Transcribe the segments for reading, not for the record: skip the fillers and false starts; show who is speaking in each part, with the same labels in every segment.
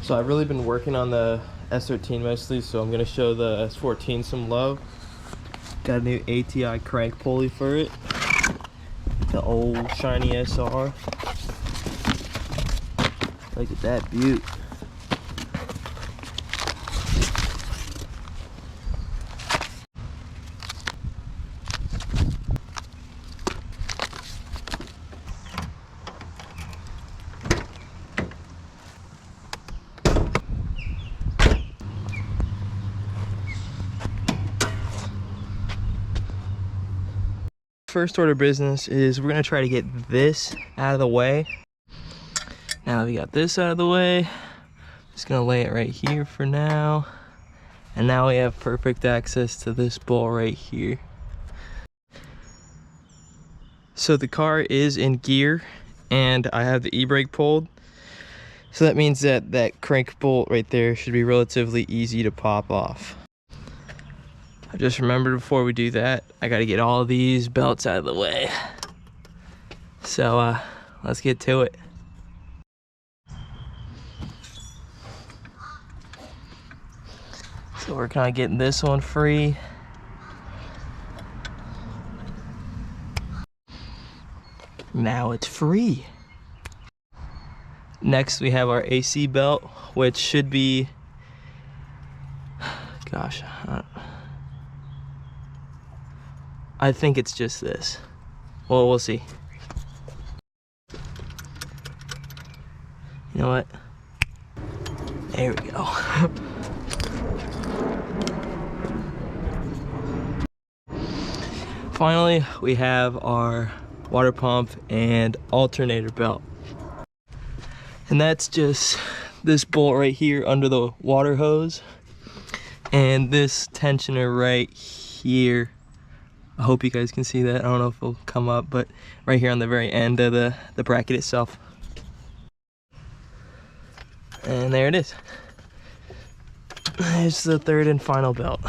Speaker 1: So I've really been working on the S13 mostly, so I'm gonna show the S14 some love. Got a new ATI crank pulley for it. The old shiny SR. Look at that beaut. First order of business is we're gonna try to get this out of the way. Now that we got this out of the way, just gonna lay it right here for now. And now we have perfect access to this bowl right here. So the car is in gear and I have the e-brake pulled. So that means that that crank bolt right there should be relatively easy to pop off. I just remembered before we do that, I gotta get all these belts out of the way. So let's get to it. So we're kind of getting this one free. Now it's free. Next we have our AC belt, which should be, gosh, I think it's just this. Well, we'll see. You know what? There we go. Finally, we have our water pump and alternator belt. And that's just this bolt right here under the water hose. And this tensioner right here. I hope you guys can see that. I don't know if it'll come up, but right here on the very end of the bracket itself. And there it is. There's the third and final belt.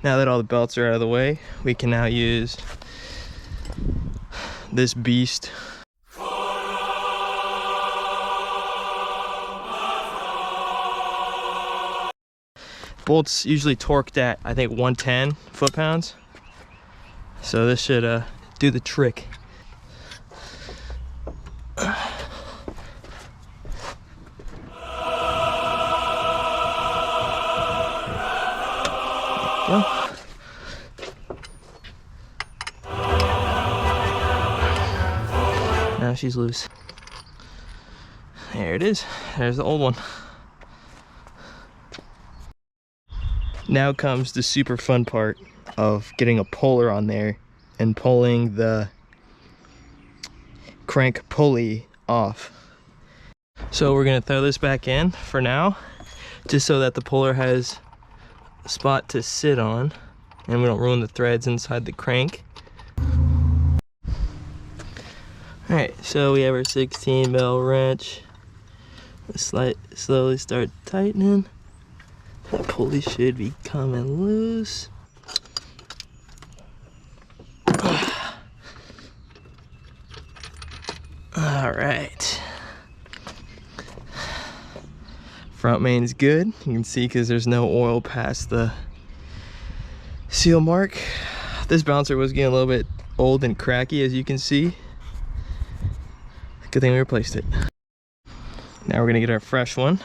Speaker 1: Now that all the belts are out of the way, we can now use this beast. Bolts usually torqued at, I think, 110 foot-pounds. So this should do the trick. Go. Now she's loose. There it is. There's the old one. Now comes the super fun part of getting a puller on there and pulling the crank pulley off. So we're gonna throw this back in for now, just so that the puller has a spot to sit on and we don't ruin the threads inside the crank. Alright, so we have our 16 bell wrench. Let's slowly start tightening. That pulley should be coming loose. All right. Front main's good. You can see because there's no oil past the seal mark. This bouncer was getting a little bit old and cracky, as you can see. Good thing we replaced it. Now we're gonna get our fresh one.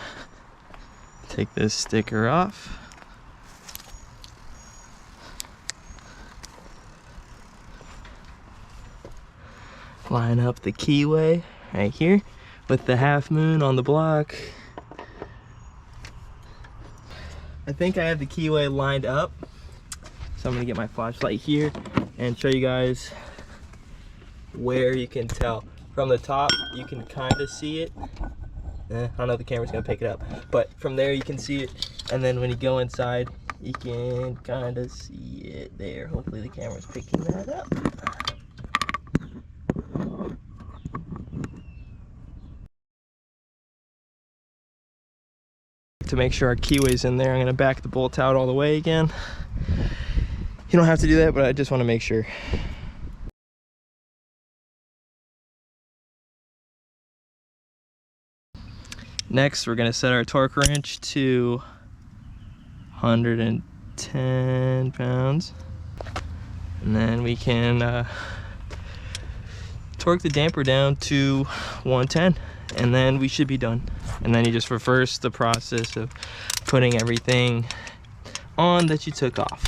Speaker 1: Take this sticker off. Line up the keyway right here with the half moon on the block. I think I have the keyway lined up. So I'm gonna get my flashlight here and show you guys where you can tell. From the top, you can kind of see it. I don't know if the camera's gonna pick it up, but from there you can see it, and then when you go inside you can kind of see it there. Hopefully the camera's picking that up. To make sure our keyway's in there, I'm gonna back the bolt out all the way again. You don't have to do that, but I just want to make sure. Next, we're gonna set our torque wrench to 110 pounds. And then we can torque the damper down to 110, and then we should be done. And then you just reverse the process of putting everything on that you took off.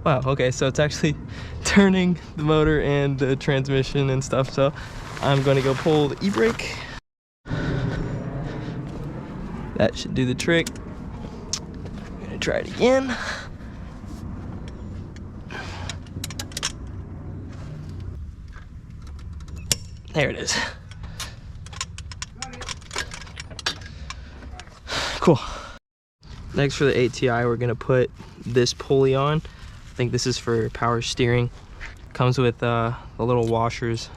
Speaker 1: Wow, okay, so it's actually turning the motor and the transmission and stuff, so I'm going to go pull the e-brake. That should do the trick. I'm going to try it again. There it is. Cool. Next, for the ATI, we're going to put this pulley on. I think this is for power steering. Comes with the little washers.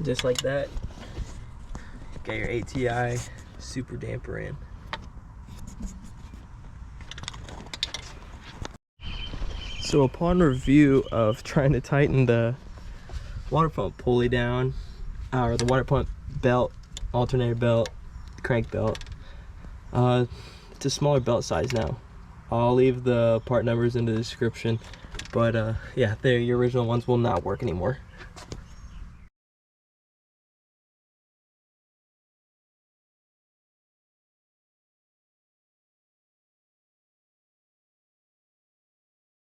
Speaker 1: Just like that. Got your ATI Super Damper in. So upon review of trying to tighten the water pump pulley down, or the water pump belt, alternator belt, crank belt, it's a smaller belt size now. I'll leave the part numbers in the description, but yeah, your original ones will not work anymore.